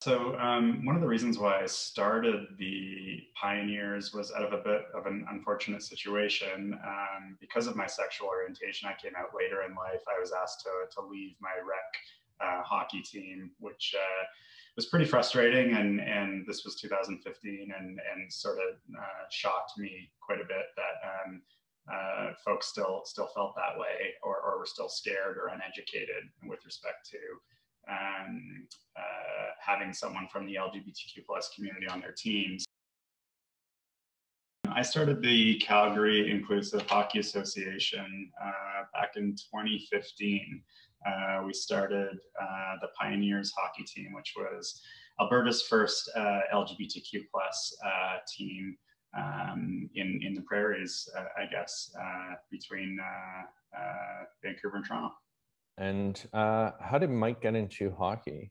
One of the reasons why I started the Pioneers was out of a bit of an unfortunate situation. Because of my sexual orientation, I came out later in life. I was asked to leave my rec hockey team, which was pretty frustrating. And this was 2015, and sort of shocked me quite a bit that folks still felt that way, or were still scared or uneducated with respect to having someone from the LGBTQ plus community on their teams. I started the Calgary Inclusive Hockey Association back in 2015. We started the Pioneers hockey team, which was Alberta's first LGBTQ plus team in the prairies, I guess, between Vancouver and Toronto. And how did Mike get into hockey?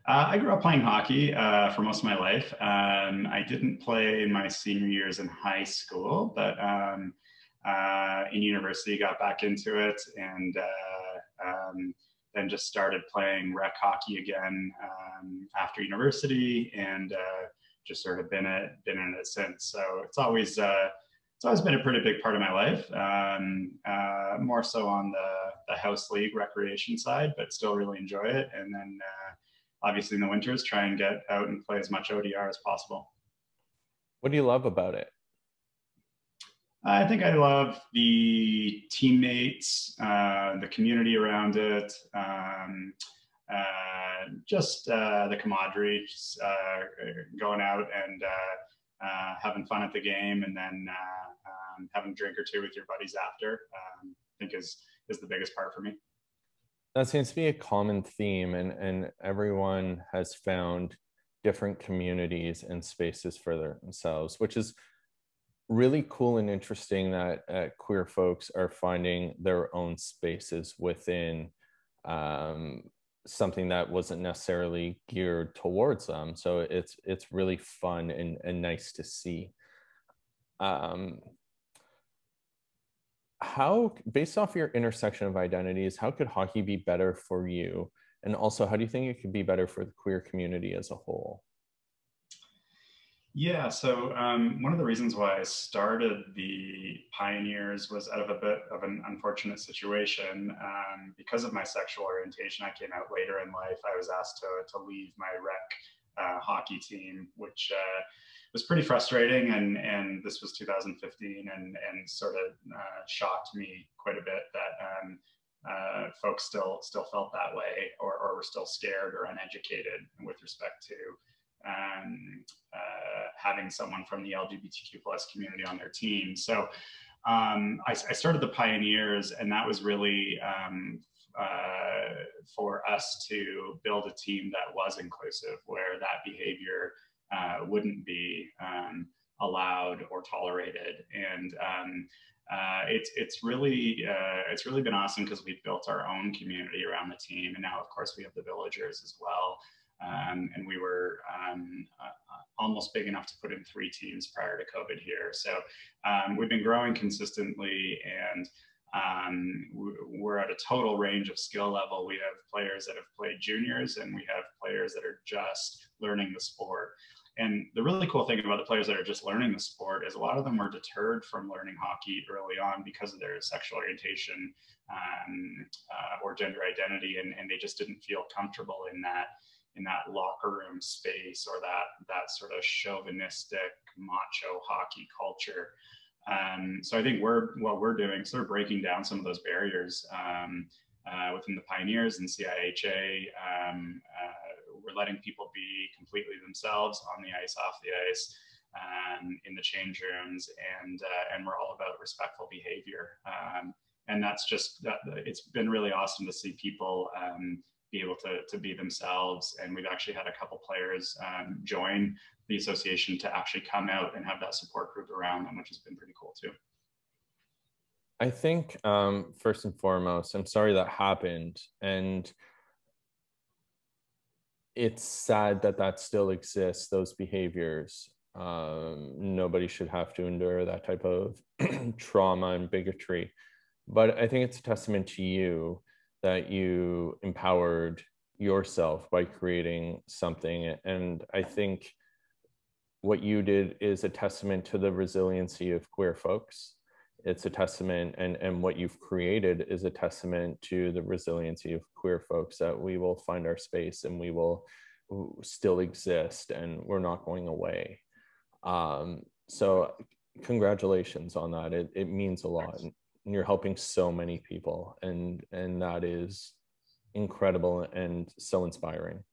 I grew up playing hockey for most of my life. I didn't play my senior years in high school, but in university got back into it, and then just started playing rec hockey again after university, and just sort of been in it since. So it's always been a pretty big part of my life, more so on the house league recreation side, but still really enjoy it. And then obviously in the winters, try and get out and play as much ODR as possible. What do you love about it? I think I love the teammates, the community around it, just the camaraderie, just, going out and having fun at the game, and then having a drink or two with your buddies after, I think is the biggest part for me. That seems to be a common theme, and everyone has found different communities and spaces for themselves, which is really cool and interesting that queer folks are finding their own spaces within something that wasn't necessarily geared towards them. So it's really fun and nice to see. How, based off your intersection of identities, how could hockey be better for you? And also, how do you think it could be better for the queer community as a whole? Yeah, so one of the reasons why I started the Pioneers was out of a bit of an unfortunate situation. Because of my sexual orientation, I came out later in life. I was asked to leave my rec hockey team, which was pretty frustrating. And this was 2015, and sort of shocked me quite a bit that folks still felt that way, or were still scared or uneducated with respect to having someone from the LGBTQ plus community on their team. So I started the Pioneers, and that was really for us to build a team that was inclusive, where that behavior wouldn't be allowed or tolerated. And it's really been awesome, because we've built our own community around the team, and now of course we have the villagers as well. And we were almost big enough to put in 3 teams prior to COVID here. So we've been growing consistently, and we're at a total range of skill level. We have players that have played juniors, and we have players that are just learning the sport. And the really cool thing about the players that are just learning the sport is a lot of them were deterred from learning hockey early on because of their sexual orientation or gender identity, and they just didn't feel comfortable in that locker room space, or that sort of chauvinistic macho hockey culture. So I think what we're doing, sort of breaking down some of those barriers within the Pioneers and CIHA. We're letting people be completely themselves on the ice, off the ice, in the change rooms, and we're all about respectful behavior. And it's been really awesome to see people be able to be themselves. And we've actually had a couple players join the association to actually come out and have that support group around them, which has been pretty cool too. I think first and foremost, I'm sorry that happened. And it's sad that still exists, those behaviors. Nobody should have to endure that type of trauma and bigotry. But I think it's a testament to you that you empowered yourself by creating something. And I think what you did is a testament to the resiliency of queer folks. It's a testament, and what you've created is a testament to the resiliency of queer folks, that we will find our space and we will still exist and we're not going away. So congratulations on that. It means a lot. And you're helping so many people, and that is incredible and so inspiring.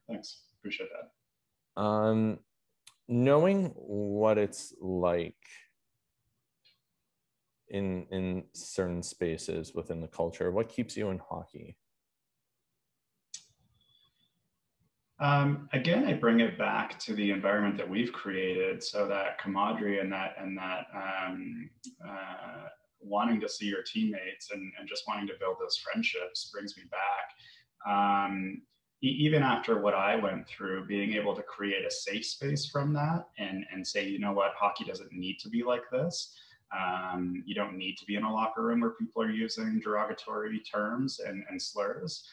Thanks. Appreciate that. Knowing what it's like in certain spaces within the culture, what keeps you in hockey? Again, I bring it back to the environment that we've created, so that camaraderie and that wanting to see your teammates and just wanting to build those friendships brings me back. Even after what I went through, being able to create a safe space from that and say, you know what, hockey doesn't need to be like this. You don't need to be in a locker room where people are using derogatory terms and slurs.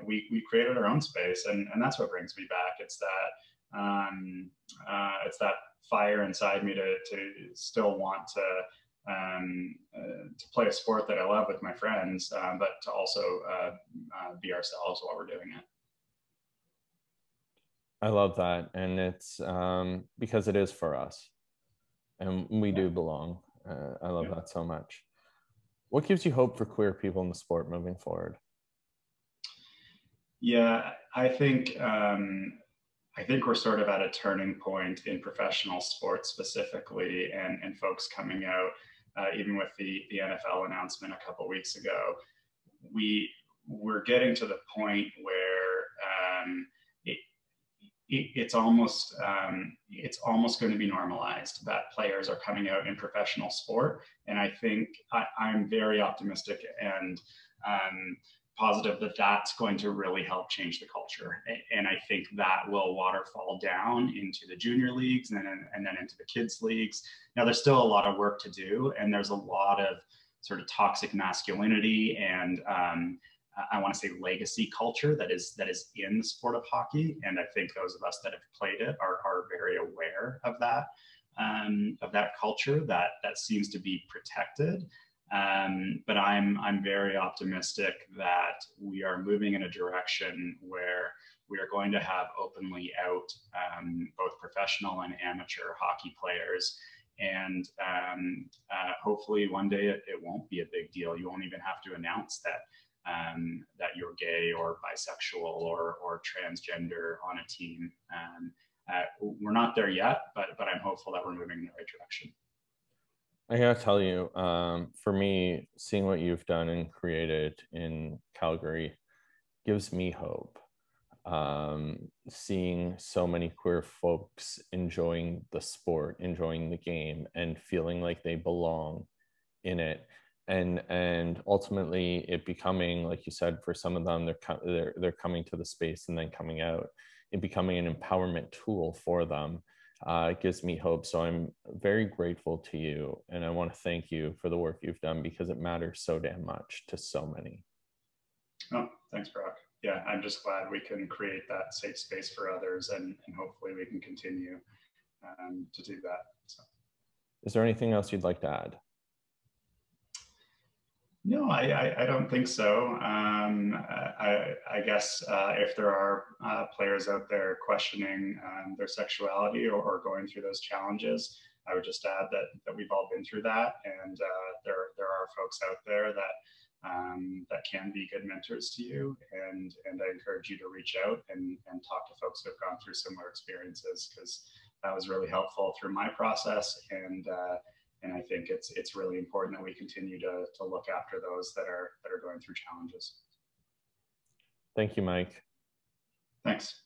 We created our own space, and that's what brings me back. It's that fire inside me to still want to play a sport that I love with my friends, but to also be ourselves while we're doing it. I love that, and it's because it is for us, and we do belong. I love that so much. What gives you hope for queer people in the sport moving forward? Yeah, I think we're sort of at a turning point in professional sports specifically, and folks coming out, even with the NFL announcement a couple of weeks ago. We're getting to the point where it's almost going to be normalized that players are coming out in professional sport, and I think I'm very optimistic and positive that that's going to really help change the culture. And I think that will waterfall down into the junior leagues and then into the kids leagues. Now, there's still a lot of work to do, and there's a lot of sort of toxic masculinity and I want to say legacy culture that is in the sport of hockey. And I think those of us that have played it are very aware of that culture that seems to be protected. But I'm very optimistic that we are moving in a direction where we are going to have openly out both professional and amateur hockey players. And hopefully one day it won't be a big deal. You won't even have to announce that you're gay or bisexual or transgender on a team. We're not there yet, but I'm hopeful that we're moving in the right direction. I gotta tell you, for me, seeing what you've done and created in Calgary gives me hope. Seeing so many queer folks enjoying the sport, enjoying the game, and feeling like they belong in it, and ultimately it becoming, like you said, for some of them, they're coming to the space and then coming out, it becoming an empowerment tool for them. It gives me hope. So I'm very grateful to you, and I want to thank you for the work you've done, because it matters so damn much to so many. Oh, thanks, Brock. Yeah, I'm just glad we can create that safe space for others, and hopefully we can continue to do that. So. Is there anything else you'd like to add? No, I don't think so. I guess if there are players out there questioning their sexuality or going through those challenges, I would just add that we've all been through that, and there are folks out there that can be good mentors to you, and I encourage you to reach out and talk to folks who have gone through similar experiences, because that was really helpful through my process, and I think it's really important that we continue to look after those that are going through challenges. Thank you, Mike. Thanks.